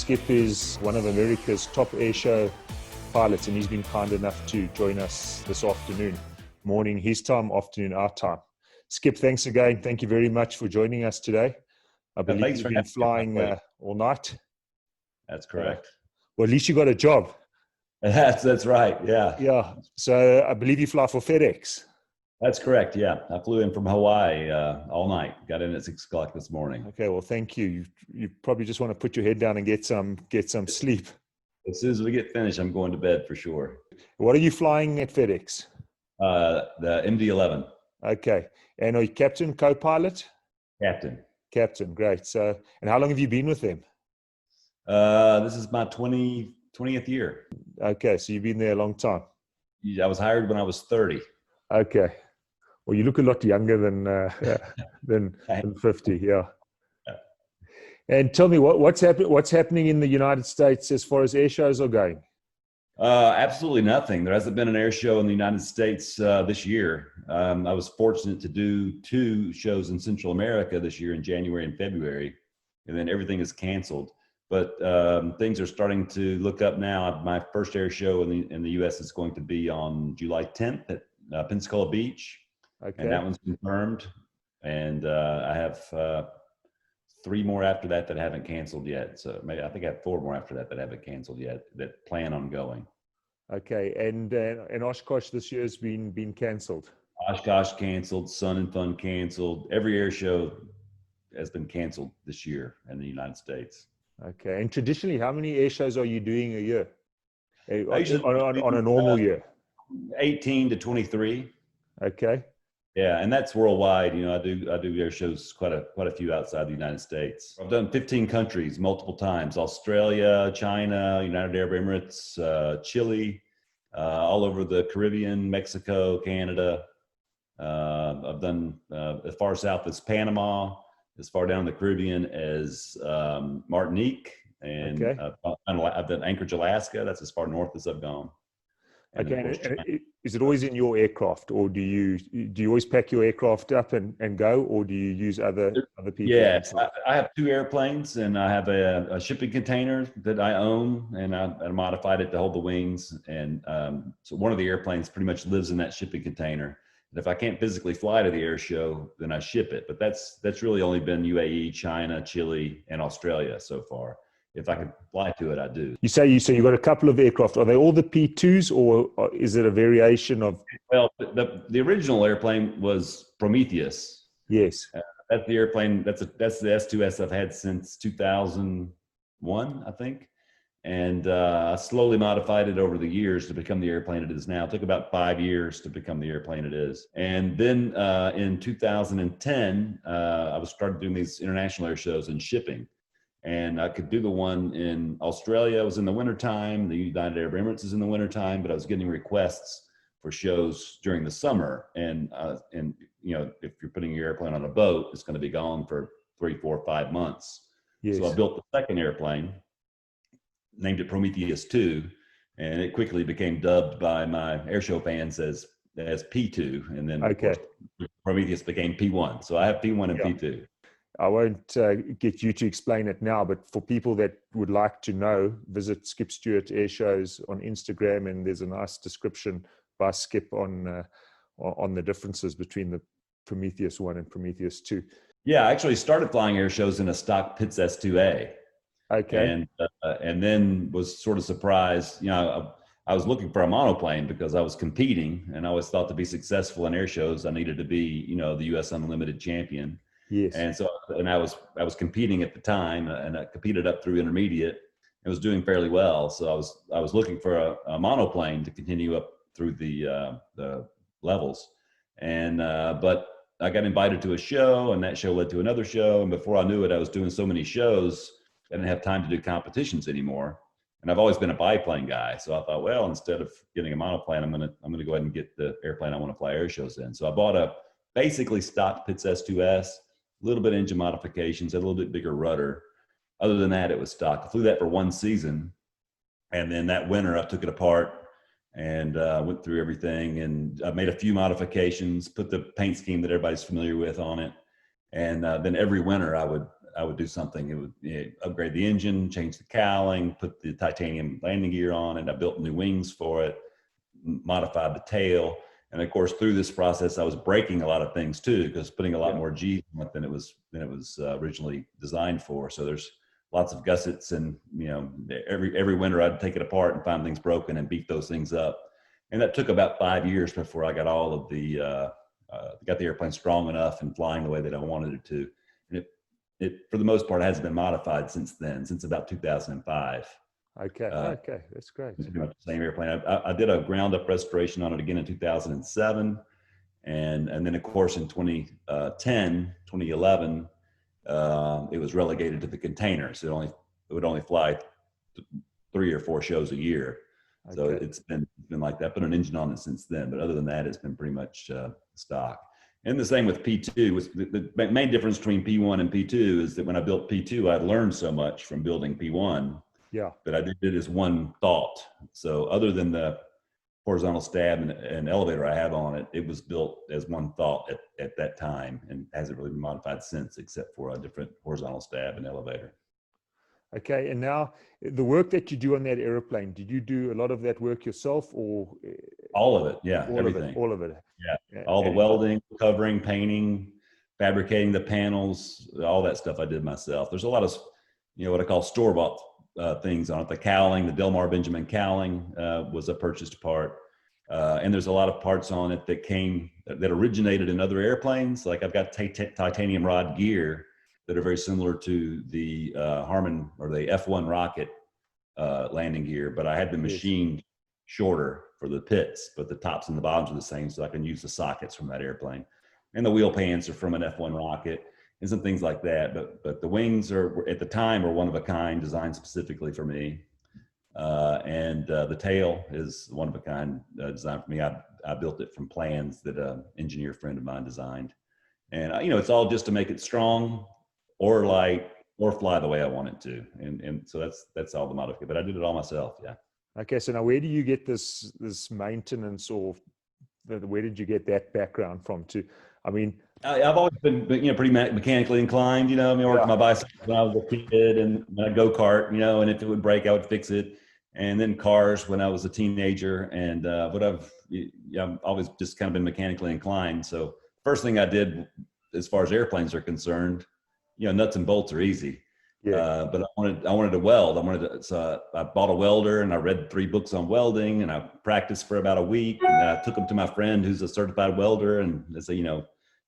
Skip is one of America's top airshow pilots, and he's been kind enough to join us this afternoon. Morning his time, afternoon our time. Skip, thanks again. Thank you very much for joining us today. I believe you've been flying all night. That's correct. Well, at least you got a job. That's right. Yeah. Yeah. So I believe you fly for FedEx. That's correct. Yeah. I flew in from Hawaii all night. Got in at 6 o'clock this morning. Okay. Well, thank you. You probably just want to put your head down and get some sleep. As soon as we get finished, I'm going to bed for sure. What are you flying at FedEx? The MD-11. Okay. And are you captain, co-pilot? Captain. Captain. Great. So, and how long have you been with them? This is my 20th year. Okay. So you've been there a long time. I was hired when I was 30. Okay. Well, you look a lot younger than 50. Yeah. And tell me what's happening in the United States as far as air shows are going? Absolutely nothing. There hasn't been an air show in the United States this year. I was fortunate to do 2 shows in Central America this year in January and February, and then everything is canceled. But things are starting to look up now. My first air show in the U.S. is going to be on July 10th at Pensacola Beach. Okay. And that one's confirmed. And I have 3 more after that haven't canceled yet. So maybe I think I have 4 more after that haven't canceled yet that plan on going. Okay. And Oshkosh this year has been canceled. Oshkosh canceled. Sun and Fun canceled. Every air show has been canceled this year in the United States. Okay. And traditionally, how many air shows are you doing a year? On a normal year? 18 to 23. Okay. Yeah, and that's worldwide. You know, I do air shows quite a few outside the United States. I've done 15 countries multiple times: Australia, China, United Arab Emirates, Chile, all over the Caribbean, Mexico, Canada. I've done as far south as Panama, as far down the Caribbean as Martinique, and okay. I've done Anchorage, Alaska. That's as far north as I've gone. And okay, and is it always in your aircraft, or do you always pack your aircraft up and go, or do you use other people? Yes, I have 2 airplanes, and I have a shipping container that I own, and I modified it to hold the wings. And so one of the airplanes pretty much lives in that shipping container. And if I can't physically fly to the air show, then I ship it. But that's really only been UAE, China, Chile, and Australia so far. If I could fly to it, I do. You say you've got a couple of aircraft. Are they all the P2s, or is it a variation of? Well, the original airplane was Prometheus. Yes. That's the airplane. That's the S2S I've had since 2001, I think. And I slowly modified it over the years to become the airplane it is now. It took about 5 years to become the airplane it is. And then in 2010, I started doing these international air shows and shipping. And I could do the one in Australia. It was in the wintertime. The United Arab Emirates is in the wintertime, but I was getting requests for shows during the summer. And you know, if you're putting your airplane on a boat, it's going to be gone for 3, 4, 5 months. Yes. So I built the second airplane, named it Prometheus 2, and it quickly became dubbed by my airshow fans as P2. And then okay. Of course, Prometheus became P1. So I have P1 and P2. I won't get you to explain it now, but for people that would like to know, visit Skip Stewart Air Shows on Instagram, and there's a nice description by Skip on the differences between the Prometheus 1 and Prometheus 2. Yeah, I actually started flying air shows in a stock Pitts S2A. Okay. And then was sort of surprised. You know, I was looking for a monoplane because I was competing, and I always thought to be successful in air shows, I needed to be, you know, the U.S. Unlimited champion. Yes. And so, and I was competing at the time, and I competed up through intermediate and was doing fairly well. So I was looking for a monoplane to continue up through the levels. And, but I got invited to a show, and that show led to another show. And before I knew it, I was doing so many shows, I didn't have time to do competitions anymore. And I've always been a biplane guy. So I thought, well, instead of getting a monoplane, I'm going to go ahead and get the airplane I want to fly air shows in. So I bought a basically stock Pitts S2S. A little bit of engine modifications, had a little bit bigger rudder. Other than that, it was stock. I flew that for 1 season. And then that winter, I took it apart and went through everything. And I made a few modifications, put the paint scheme that everybody's familiar with on it. And then every winter, I would I would do something. It would upgrade the engine, change the cowling, put the titanium landing gear on it. I built new wings for it, modified the tail. And of course, through this process, I was breaking a lot of things too, because putting a lot more G on it than it was originally designed for. So there's lots of gussets, and every winter I'd take it apart and find things broken and beat those things up. And that took about 5 years before I got all of the got the airplane strong enough and flying the way that I wanted it to. And it for the most part hasn't been modified since then, since about 2005. Okay, that's great. It's pretty much the same airplane. I did a ground up restoration on it again in 2007. And then of course in 2011, it was relegated to the containers. It would only fly 3 or 4 shows a year. So it's been like that. Put an engine on it since then, but other than that, it's been pretty much stock. And the same with P2. Was the main difference between P1 and P2 is that when I built P2, I learned so much from building P1. Yeah. That I did it as one thought. So other than the horizontal stab and elevator I have on it, it was built as one thought at that time, and hasn't really been modified since, except for a different horizontal stab and elevator. Okay, and now the work that you do on that airplane, did you do a lot of that work yourself, or all of it? Yeah, everything. All of it. Yeah, all the welding, covering, painting, fabricating the panels, all that stuff I did myself. There's a lot of what I call store-bought things on it. The cowling, the Delmar Benjamin cowling was a purchased part, and there's a lot of parts on it that originated in other airplanes. Like I've got titanium rod gear that are very similar to the Harmon or the F1 rocket landing gear, but I had them machined shorter for the pits, but the tops and the bottoms are the same, so I can use the sockets from that airplane. And the wheel pans are from an F1 rocket and some things like that. But the wings are, at the time, were one of a kind, designed specifically for me. And the tail is one of a kind, designed for me. I built it from plans that an engineer friend of mine designed. And it's all just to make it strong, or light, or fly the way I want it to. And so that's all the modification, but I did it all myself. Yeah. Okay. So now where do you get this maintenance, or where did you get that background from too? I mean, I've always been, pretty mechanically inclined, I worked on my bicycle when I was a kid, and my go-kart, and if it would break, I would fix it. And then cars when I was a teenager. And, but I've always just kind of been mechanically inclined. So first thing I did, as far as airplanes are concerned, nuts and bolts are easy. Yeah. But I wanted to weld. So I bought a welder, and I read 3 books on welding, and I practiced for about a week. And I took them to my friend who's a certified welder, and I said,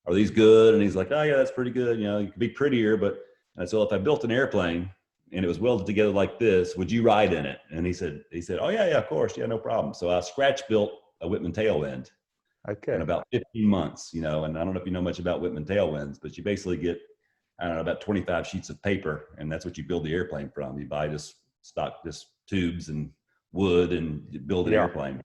are these good? And he's like, oh yeah, that's pretty good. It could be prettier, but so if I built an airplane and it was welded together like this, would you ride in it? And he said, oh yeah, of course. Yeah, no problem. So I scratch built a Whitman tailwind in about 15 months, and I don't know if you know much about Whitman tailwinds, but you basically get, about 25 sheets of paper, and that's what you build the airplane from. You buy just tubes and wood, and you build an airplane.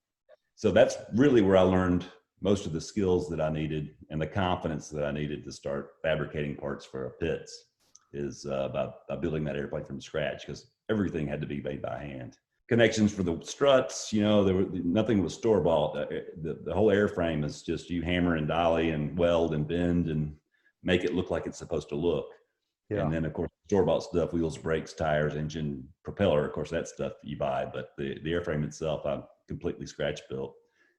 So that's really where I learned most of the skills that I needed and the confidence that I needed to start fabricating parts for pits, is about building that airplane from scratch, because everything had to be made by hand. Connections for the struts, nothing was store-bought. The whole airframe is just you hammer and dolly and weld and bend and make it look like it's supposed to look. Yeah. And then of course, store-bought stuff, wheels, brakes, tires, engine, propeller, of course, that stuff you buy, but the airframe itself, I completely scratch built.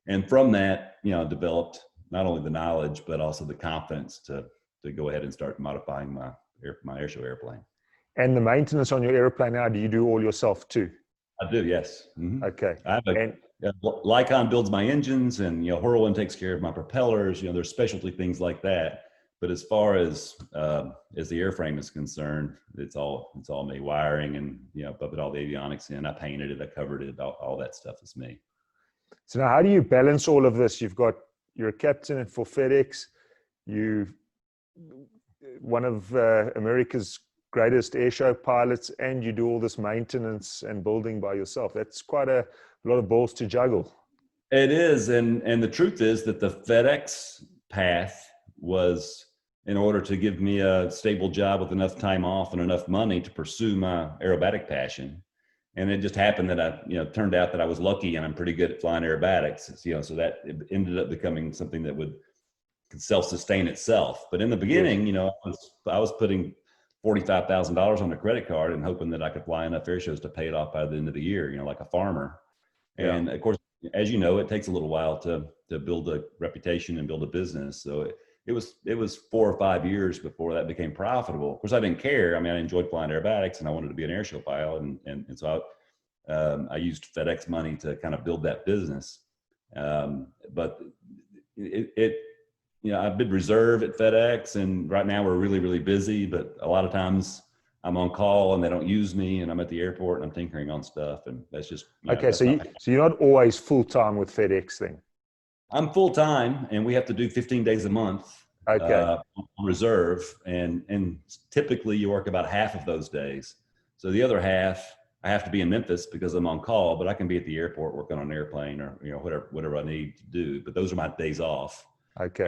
And from that, developed not only the knowledge, but also the confidence to go ahead and start modifying my airshow airplane. And the maintenance on your airplane now, do you do all yourself too? I do, yes. Mm-hmm. Okay. I have Lycon builds my engines, and Whirlwind takes care of my propellers. There's specialty things like that. But as far as the airframe is concerned, it's all me. Wiring and put all the avionics in. I painted it, I covered it, all that stuff is me. So now, how do you balance all of this? You're a captain for FedEx. One of America's greatest airshow pilots, and you do all this maintenance and building by yourself. That's quite a lot of balls to juggle. It is, and the truth is that the FedEx path was in order to give me a stable job with enough time off and enough money to pursue my aerobatic passion. And it just happened that turned out that I was lucky, and I'm pretty good at flying aerobatics. So that it ended up becoming something that could self-sustain itself. But in the beginning, I was putting $45,000 on a credit card and hoping that I could fly enough air shows to pay it off by the end of the year, you know, like a farmer. Yeah. And of course, as you know, it takes a little while to build a reputation and build a business. So it was 4 or 5 years before that became profitable. Of course, I didn't care. I mean, I enjoyed flying aerobatics and I wanted to be an air show pilot. And so I used FedEx money to kind of build that business. But you know, I've been reserved at FedEx, and right now we're really, really busy, but a lot of times I'm on call and they don't use me, and I'm at the airport and I'm tinkering on stuff. And that's just, you know, Okay. So you're not always full-time with FedEx then? I'm full time, and we have to do 15 days a month Okay. on reserve. And typically you work about half of those days. So the other half, I have to be in Memphis because I'm on call, but I can be at the airport working on an airplane or, you know, whatever I need to do. But those are my days off. Okay.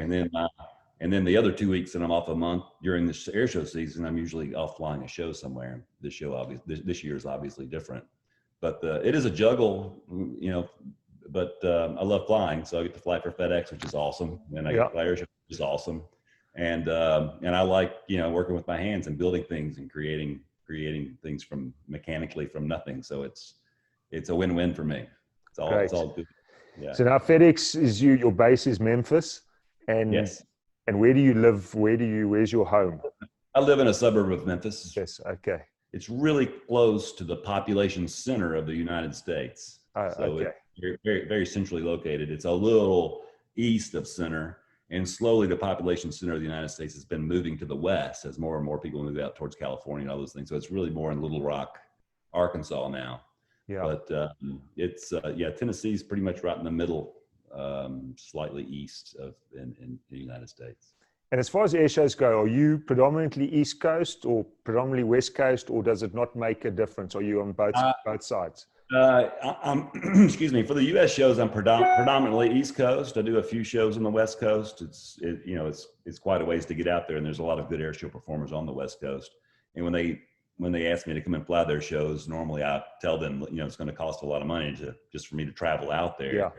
And then the other 2 weeks that I'm off a month during the air show season, I'm usually off flying a show somewhere. This year is obviously different, but it is a juggle, you know. But I love flying, so I get to fly for FedEx, which is awesome, and I get to fly air show, which is awesome, and I like, you know, working with my hands and building things and creating things mechanically from nothing. So it's a win-win for me. It's all good. Yeah. So now FedEx is your base is Memphis, and Yes. And where do you live? Where's your home? I live in a suburb of Memphis. Yes. Okay. It's really close to the population center of the United States. So okay. It's very, very centrally located. It's a little east of center, and slowly the population center of the United States has been moving to the west as more and more people move out towards California and all those things. So it's really more in Little Rock, Arkansas now. Yeah. But Tennessee is pretty much right in the middle, slightly east of in the United States. And as far as air shows go, are you predominantly East Coast or predominantly West Coast, or does it not make a difference? Are you on both sides? I'm excuse me. For the U.S. shows, I'm predominantly East Coast. I do a few shows on the West Coast. It's quite a ways to get out there, and there's a lot of good air show performers on the West Coast. And when they ask me to come and fly their shows, normally I tell them, you know, it's going to cost a lot of money just for me to travel out there. Yeah.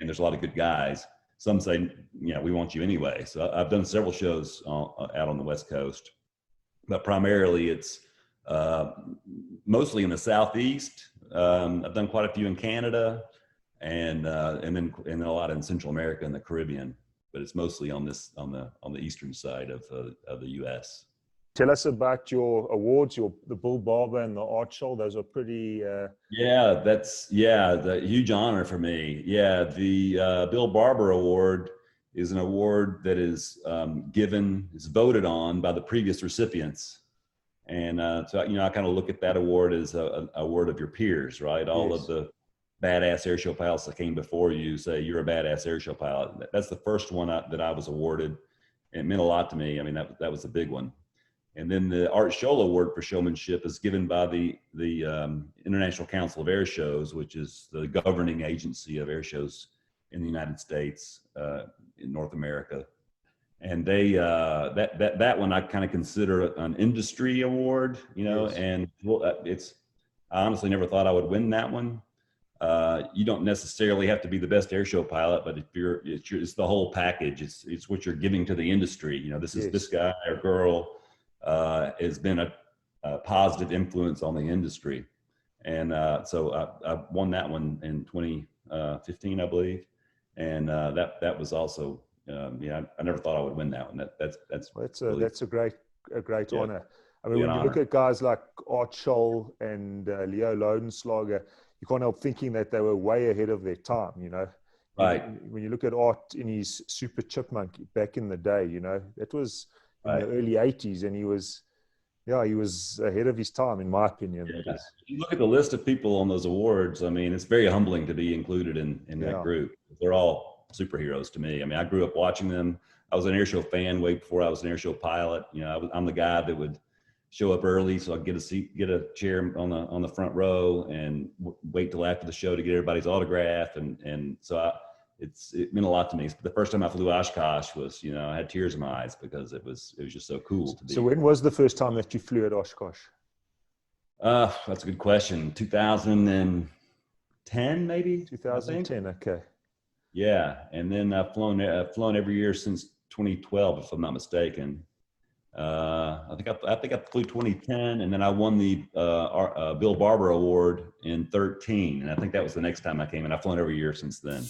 And there's a lot of good guys. Some say, you know, we want you anyway. So I've done several shows out on the West Coast, but primarily it's mostly in the Southeast. I've done quite a few in Canada, and then a lot in Central America and the Caribbean. But it's mostly on the eastern side of the U.S. Tell us about your awards, the Bill Barber and the Art Scholl. Those are pretty. That's the huge honor for me. Yeah, the Bill Barber Award is an award that is voted on by the previous recipients, and so you know, I kind of look at that award as a award of your peers, right? All of the badass airshow pilots that came before you say you're a badass airshow pilot. That's the first one that I was awarded. It meant a lot to me. I mean, that was a big one. And then the Art Scholl Award for Showmanship is given by the International Council of Air Shows, which is the governing agency of air shows in the United States, in North America. And they that one I kind of consider an industry award, you know. Yes. And I honestly never thought I would win that one. You don't necessarily have to be the best air show pilot, but it's the whole package. It's what you're giving to the industry. You know, this guy or girl has been a positive influence on the industry. And so I won that one in 2015, I believe. And that was also, I never thought I would win that one. That's a great honor. I mean, when you look at guys like Art Scholl and Leo Lodenslager, you can't help thinking that they were way ahead of their time, you know. Right. When you look at Art in his Super Chipmunk back in the day, you know, that was in the early 80s, and he was ahead of his time, in my opinion. Yeah. If you look at the list of people on those awards, I mean, it's very humbling to be included in that group. They're all superheroes to me. I mean, I grew up watching them. I was an airshow fan way before I was an airshow pilot. You know, I'm the guy that would show up early so I could get a chair on the front row and wait till after the show to get everybody's autograph. And so it meant a lot to me. The first time I flew Oshkosh was, you know, I had tears in my eyes because it was just so cool to be. So when was the first time that you flew at Oshkosh? That's a good question. 2010, maybe. 2010. Okay. Yeah, and then I've flown every year since 2012, if I'm not mistaken. I think I flew 2010, and then I won the Bill Barber Award in 13, and I think that was the next time I came, and I've flown every year since then.